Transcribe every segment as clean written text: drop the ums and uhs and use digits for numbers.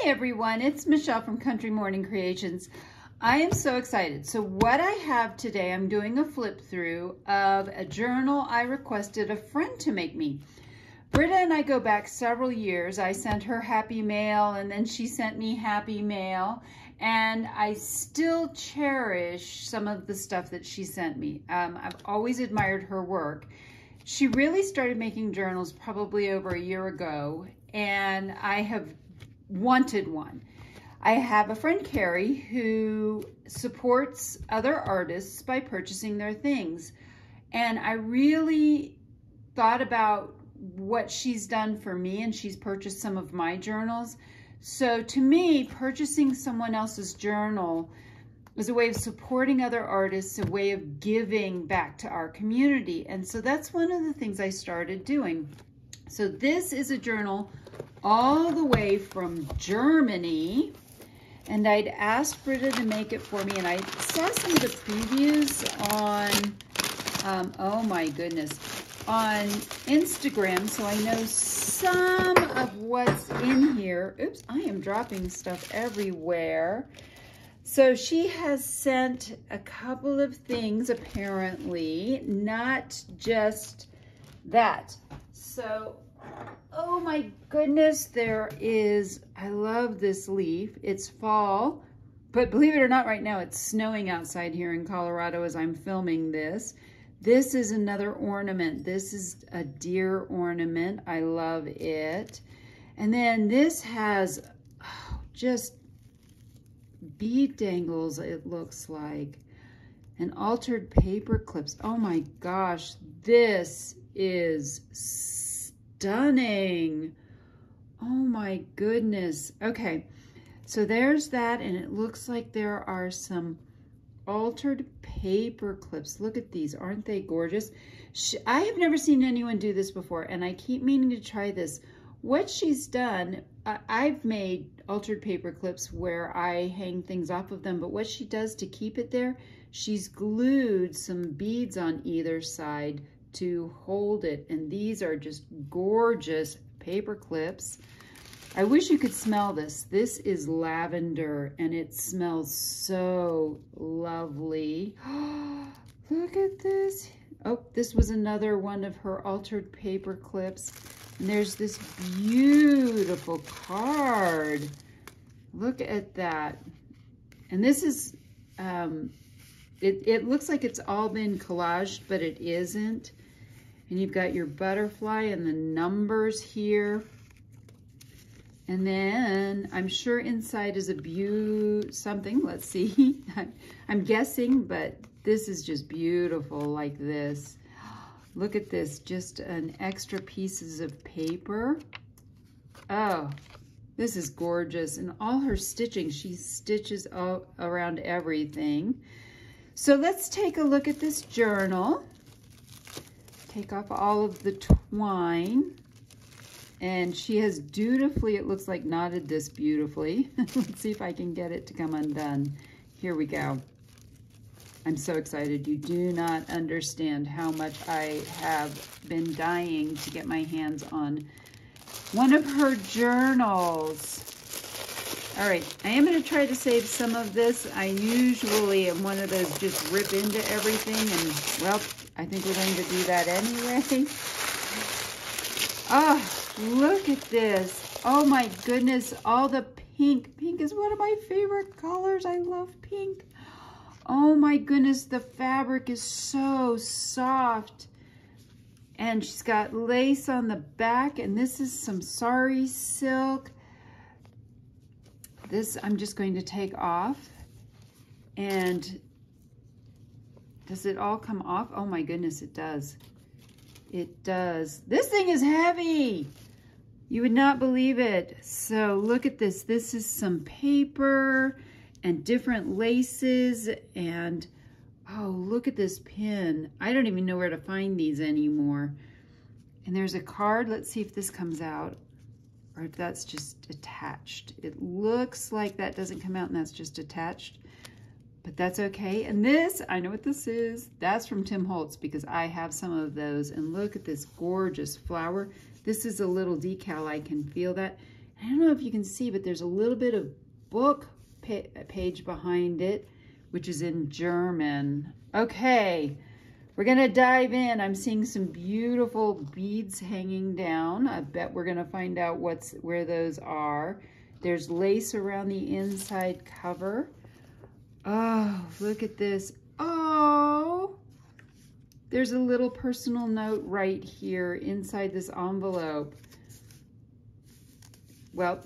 Hi everyone, it's Michelle from Country Morning Creations. I am so excited. So what I have today, I'm doing a flip through of a journal I requested a friend to make me. Britta and I go back several years. I sent her happy mail and then she sent me happy mail, and I still cherish some of the stuff that she sent me. I've always admired her work. She really started making journals probably over a year ago, and I have wanted one. I have a friend, Carrie, who supports other artists by purchasing their things. And I really thought about what she's done for me, and she's purchased some of my journals. So to me, purchasing someone else's journal is a way of supporting other artists, a way of giving back to our community. And so that's one of the things I started doing. So this is a journal all the way from Germany, and I'd asked Britta to make it for me, and I saw some of the previews on, oh my goodness, on Instagram, so I know some of what's in here. Oops, I am dropping stuff everywhere. So she has sent a couple of things, apparently, not just that. So, oh my goodness, there is, I love this leaf. It's fall, but believe it or not, right now it's snowing outside here in Colorado as I'm filming this. This is another ornament. This is a deer ornament. I love it. And then this has just bead dangles, it looks like, and altered paper clips. Oh my gosh, this is stunning. Oh my goodness. Okay, so there's that, and it looks like there are some altered paper clips. Look at these, aren't they gorgeous? I have never seen anyone do this before, and I keep meaning to try this. What she's done, I've made altered paper clips where I hang things off of them, but what she does to keep it there, she's glued some beads on either side to hold it, and these are just gorgeous paper clips. I wish you could smell this. This is lavender, and it smells so lovely. Look at this. Oh, this was another one of her altered paper clips. And there's this beautiful card. Look at that. And this is, it looks like it's all been collaged, but it isn't. And you've got your butterfly and the numbers here. And then I'm sure inside is a something. Let's see. I'm guessing, but this is just beautiful like this. Look at this, just an extra pieces of paper. Oh, this is gorgeous. And all her stitching, she stitches all around everything. So let's take a look at this journal. Take off all of the twine. And she has dutifully, it looks like, knotted this beautifully. Let's see if I can get it to come undone. Here we go. I'm so excited. You do not understand how much I have been dying to get my hands on one of her journals. All right, I am going to try to save some of this. I usually am one of those just rip into everything, and well, I think we're going to do that anyway. Oh, look at this. Oh my goodness, all the pink. Pink is one of my favorite colors. I love pink. Oh my goodness, the fabric is so soft. And she's got lace on the back, and this is some sari silk. This I'm just going to take off. And does it all come off? Oh my goodness, it does. It does. This thing is heavy. You would not believe it. So look at this. This is some paper and different laces, and oh, look at this pin. I don't even know where to find these anymore. And there's a card. Let's see if this comes out or if that's just attached. It looks like that doesn't come out and that's just attached, but that's okay. And this, I know what this is. That's from Tim Holtz because I have some of those. And look at this gorgeous flower. This is a little decal. I can feel that. I don't know if you can see, but there's a little bit of book page behind it, which is in German. Okay, we're gonna dive in. I'm seeing some beautiful beads hanging down. I bet we're gonna find out where those are. There's lace around the inside cover. Oh, look at this. Oh, there's a little personal note right here inside this envelope. Well,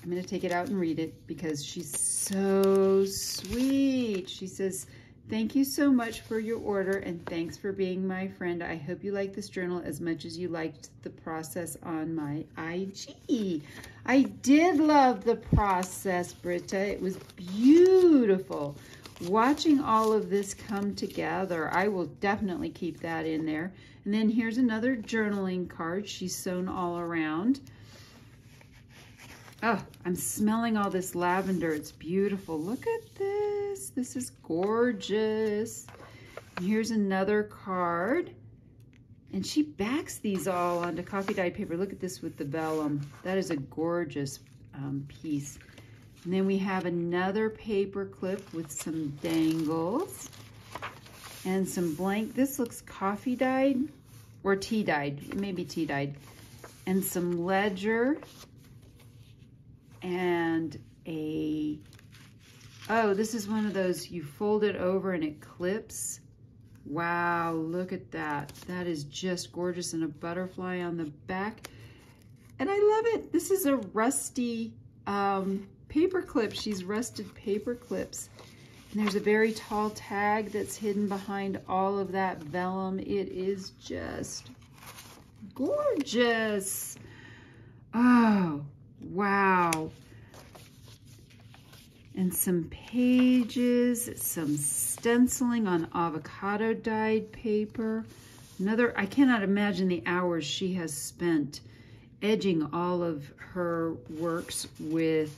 I'm going to take it out and read it because she's so sweet. She says, "Thank you so much for your order and thanks for being my friend. I hope you like this journal as much as you liked the process on my IG." I did love the process, Britta. It was beautiful. Watching all of this come together, I will definitely keep that in there. And then here's another journaling card she's sewn all around. Oh, I'm smelling all this lavender. It's beautiful. Look at this. This is gorgeous. And here's another card. And she backs these all onto coffee dyed paper. Look at this with the vellum. That is a gorgeous piece. And then we have another paper clip with some dangles and some blank. This looks coffee dyed or tea dyed, maybe tea dyed. And some ledger and oh, this is one of those you fold it over and it clips. Wow, look at that. That is just gorgeous, and a butterfly on the back. And I love it. This is a rusty paper clip. She's rusted paper clips. And there's a very tall tag that's hidden behind all of that vellum. It is just gorgeous. Oh, wow. And some pages, some stenciling on avocado dyed paper. I cannot imagine the hours she has spent edging all of her works with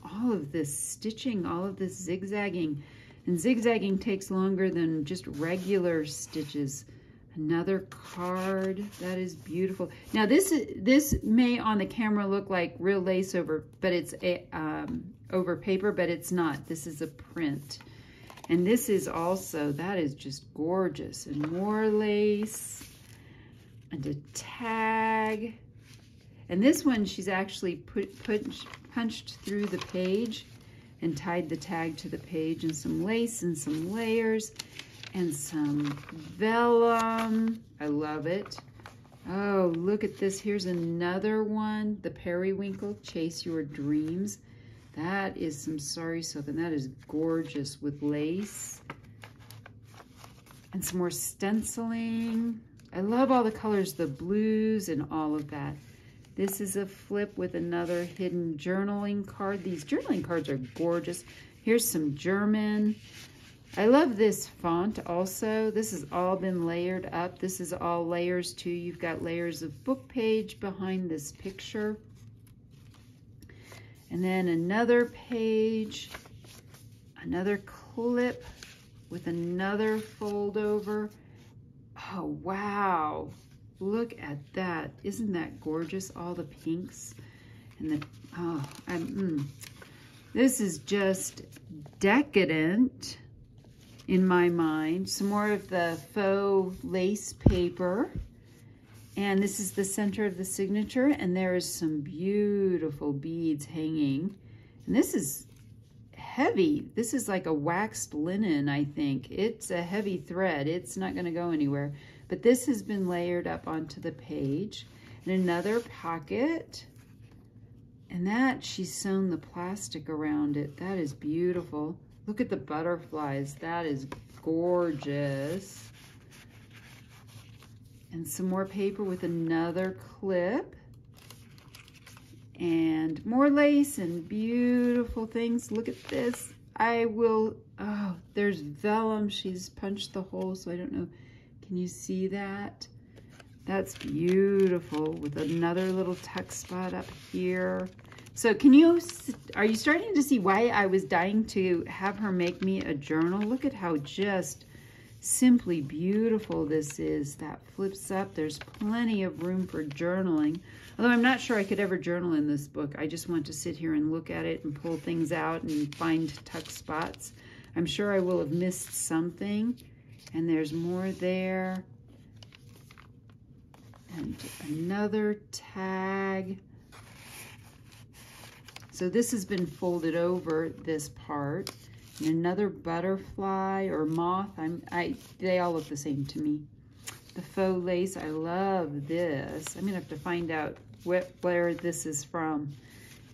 all of this stitching, all of this zigzagging. And zigzagging takes longer than just regular stitches. Another card. That is beautiful. Now this may on the camera look like real lace over, but it's over paper, but it's not. This is a print. And this is also, that is just gorgeous. And more lace and a tag. And this one she's actually punched through the page and tied the tag to the page, and some lace and some layers and some vellum. I love it. Oh, look at this. Here's another one. The Periwinkle, Chase Your Dreams. That is some sari silk, and that is gorgeous with lace. And some more stenciling. I love all the colors, the blues and all of that. This is a flip with another hidden journaling card. These journaling cards are gorgeous. Here's some German. I love this font also. This has all been layered up. This is all layers too. You've got layers of book page behind this picture. And then another page, another clip with another fold over. Oh, wow. Look at that. Isn't that gorgeous? All the pinks and the, oh, this is just decadent in my mind. Some more of the faux lace paper. And this is the center of the signature, and there is some beautiful beads hanging. And this is heavy. This is like a waxed linen, I think. It's a heavy thread. It's not going to go anywhere. But this has been layered up onto the page. And another pocket. And that, she's sewn the plastic around it. That is beautiful. Look at the butterflies. That is gorgeous. And some more paper with another clip. And more lace and beautiful things. Look at this. Oh, there's vellum. She's punched the hole, so I don't know. Can you see that? That's beautiful with another little tuck spot up here. So are you starting to see why I was dying to have her make me a journal? Look at how just simply beautiful this is. That flips up. There's plenty of room for journaling. Although I'm not sure I could ever journal in this book. I just want to sit here and look at it and pull things out and find tuck spots. I'm sure I will have missed something. And there's more there. And another tag. So this has been folded over this part. And another butterfly or moth. They all look the same to me. The faux lace, I love this. I'm gonna have to find out where this is from.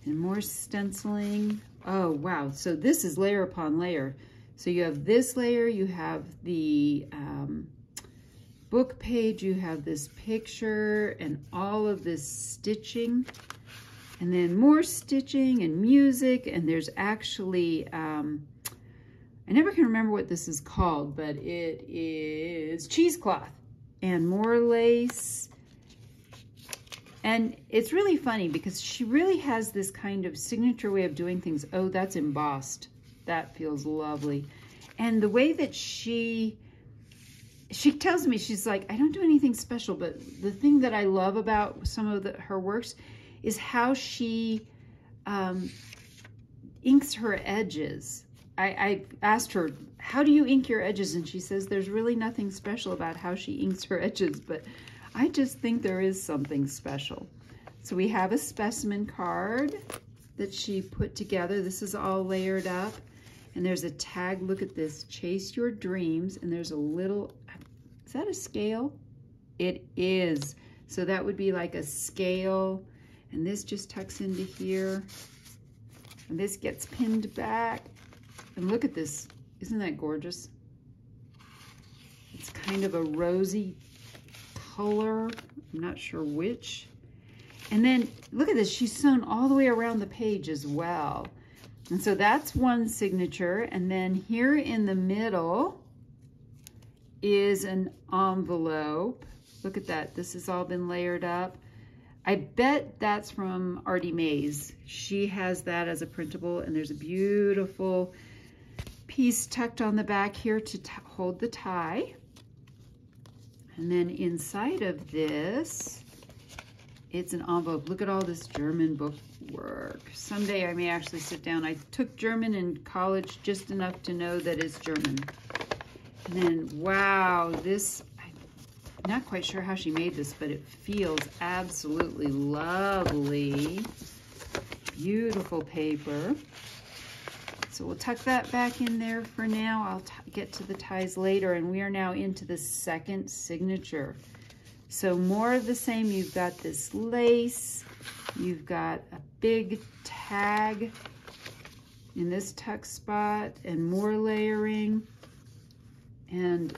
And more stenciling. Oh wow, so this is layer upon layer. So you have this layer, you have the book page, you have this picture and all of this stitching, and then more stitching and music, and there's actually, I never can remember what this is called, but it is cheesecloth and more lace. And it's really funny because she really has this kind of signature way of doing things. Oh, that's embossed. That feels lovely. And the way that she tells me, she's like, I don't do anything special, but the thing that I love about some of her works is how she inks her edges. I asked her, how do you ink your edges? And she says there's really nothing special about how she inks her edges, but I just think there is something special. So we have a specimen card that she put together. This is all layered up. And there's a tag, look at this, chase your dreams. And there's a little, is that a scale? It is. So that would be like a scale. And this just tucks into here. And this gets pinned back. And look at this, isn't that gorgeous? It's kind of a rosy color, I'm not sure which. And then look at this, she's sewn all the way around the page as well. And so that's one signature. And then here in the middle is an envelope. Look at that. This has all been layered up. I bet that's from Artie Mays. She has that as a printable, and there's a beautiful piece tucked on the back here to hold the tie. And then inside of this, it's an envelope. Look at all this German book work. Someday I may actually sit down. I took German in college just enough to know that it's German. And then, wow, this, I'm not quite sure how she made this, but it feels absolutely lovely. Beautiful paper. So we'll tuck that back in there for now. I'll get to the ties later, and we are now into the second signature. So more of the same. You've got this lace, you've got a big tag in this tuck spot, and more layering. And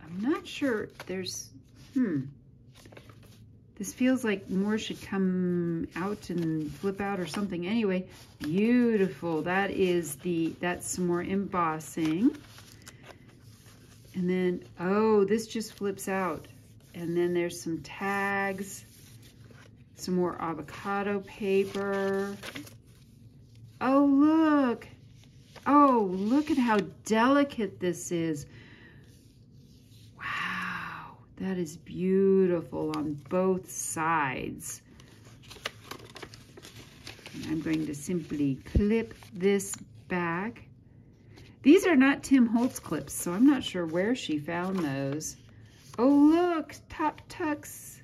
I'm not sure, there's, this feels like more should come out and flip out or something. Anyway, beautiful. That is that's some more embossing. And then, oh, this just flips out. And then there's some tags, some more avocado paper. Oh, look. Oh, look at how delicate this is. Wow, that is beautiful on both sides. And I'm going to simply clip this back. These are not Tim Holtz clips, so I'm not sure where she found those. Oh, look, top tucks.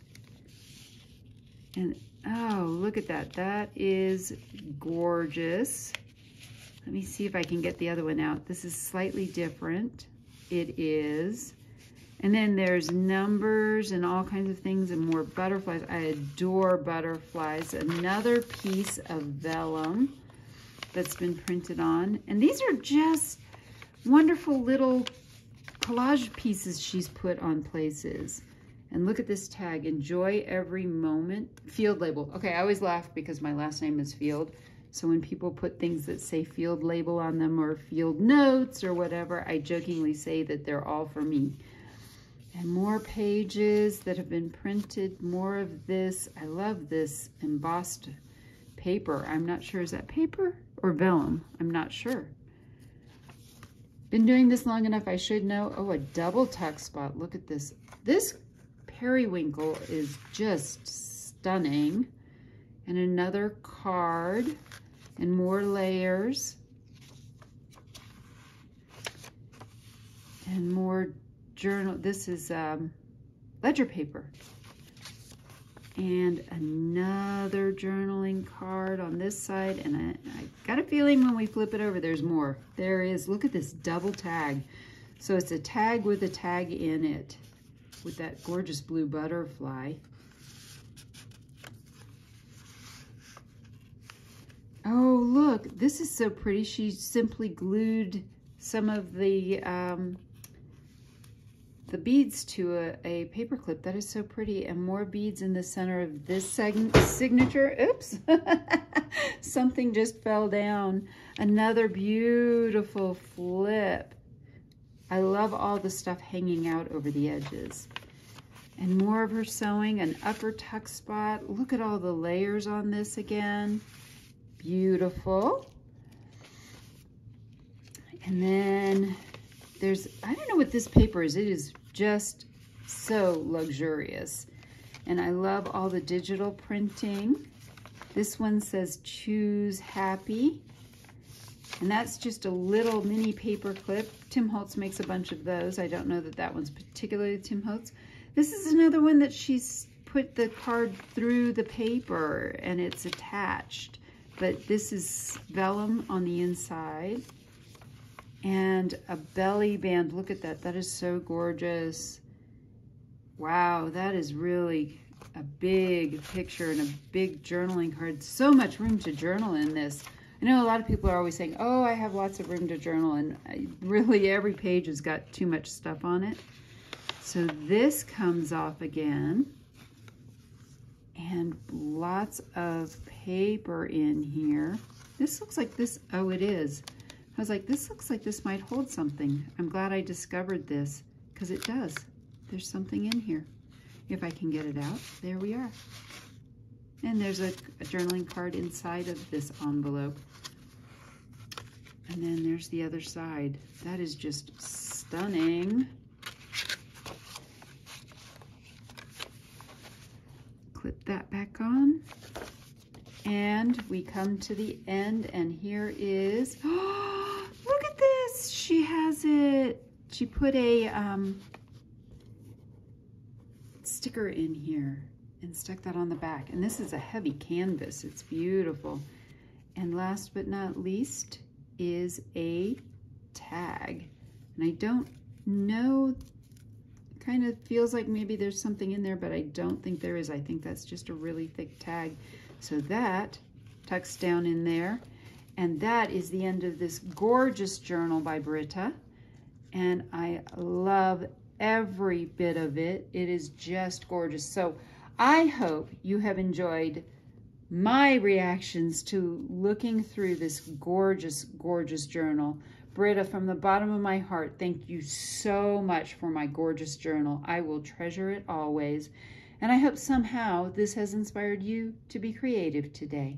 And oh, look at that. That is gorgeous. Let me see if I can get the other one out. This is slightly different. It is. And then there's numbers and all kinds of things and more butterflies. I adore butterflies. Another piece of vellum that's been printed on. And these are just wonderful little collage pieces she's put on places. And look at this tag, enjoy every moment. Field label. Okay, I always laugh because my last name is Field. So when people put things that say field label on them or field notes or whatever, I jokingly say that they're all for me. And more pages that have been printed, more of this. I love this embossed paper. I'm not sure, is that paper or vellum? I'm not sure. Been doing this long enough, I should know. Oh, a double tuck spot. Look at this. This periwinkle is just stunning. And another card and more layers. And more journal. This is ledger paper. And another journaling card on this side. And I got a feeling when we flip it over, there's more. There is, look at this double tag. So it's a tag with a tag in it with that gorgeous blue butterfly. Oh, look, this is so pretty. She simply glued some of the beads to a paper clip. That is so pretty. And more beads in the center of this signature. Oops. Something just fell down. Another beautiful flip. I love all the stuff hanging out over the edges. And more of her sewing, an upper tuck spot. Look at all the layers on this again. Beautiful. And then there's, I don't know what this paper is. It is just so luxurious. And I love all the digital printing. This one says choose happy. And that's just a little mini paper clip. Tim Holtz makes a bunch of those. I don't know that that one's particularly Tim Holtz. This is another one that she's put the card through the paper and it's attached. But this is vellum on the inside. And a belly band. Look at that. That is so gorgeous. Wow, that is really a big picture and a big journaling card. So much room to journal in this. I know a lot of people are always saying, oh, I have lots of room to journal. And really every page has got too much stuff on it. So this comes off again. And lots of paper in here. This looks like this, oh, it is. I was like, this looks like this might hold something. I'm glad I discovered this because it does. There's something in here. If I can get it out, there we are. And there's a journaling card inside of this envelope. And then there's the other side. That is just stunning. Clip that back on. And we come to the end, and here is, oh, look at this. She has it. She put a sticker in here and stuck that on the back. And this is a heavy canvas. It's beautiful. And last but not least is a tag. And I don't know, kind of feels like maybe there's something in there, but I don't think there is. I think that's just a really thick tag. So that tucks down in there. And that is the end of this gorgeous journal by Britta. And I love every bit of it. It is just gorgeous. So I hope you have enjoyed my reactions to looking through this gorgeous, gorgeous journal. Britta, from the bottom of my heart, thank you so much for my gorgeous journal. I will treasure it always. And I hope somehow this has inspired you to be creative today.